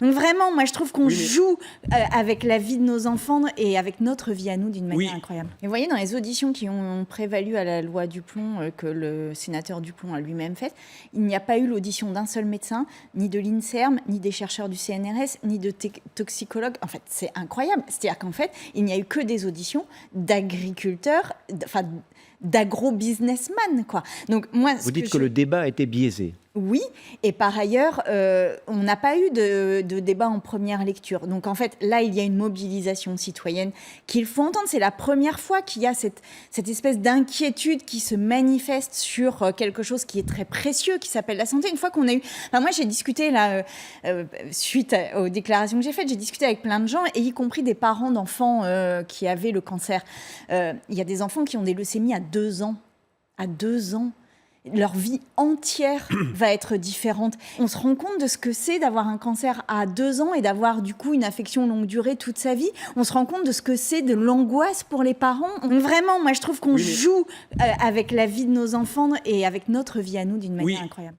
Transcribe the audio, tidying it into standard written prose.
Donc vraiment, moi je trouve qu'on Oui, joue avec la vie de nos enfants et avec notre vie à nous d'une manière incroyable. Et vous voyez, dans les auditions qui ont prévalu à la loi Duplon, que le sénateur Duplon a lui-même faite, il n'y a pas eu l'audition d'un seul médecin, ni de l'INSERM, ni des chercheurs du CNRS, ni de toxicologues. En fait, c'est incroyable. C'est-à-dire qu'en fait, il n'y a eu que des auditions d'agriculteurs, d'agro-businessmen, quoi. Donc, moi, vous dites que le débat a été biaisé. Oui, et par ailleurs, on n'a pas eu de débat en première lecture. Donc en fait, là, il y a une mobilisation citoyenne qu'il faut entendre. C'est la première fois qu'il y a cette espèce d'inquiétude qui se manifeste sur quelque chose qui est très précieux, qui s'appelle la santé. Une fois qu'on a eu... Enfin, moi, j'ai discuté, là, suite aux déclarations que j'ai faites, j'ai discuté avec plein de gens, et y compris des parents d'enfants qui avaient le cancer. Il y a des enfants qui ont des leucémies à 2 ans. À 2 ans. Leur vie entière va être différente. On se rend compte de ce que c'est d'avoir un cancer à 2 ans et d'avoir du coup une affection longue durée toute sa vie. On se rend compte de ce que c'est de l'angoisse pour les parents. Donc vraiment, moi je trouve qu'on joue avec la vie de nos enfants et avec notre vie à nous d'une manière incroyable.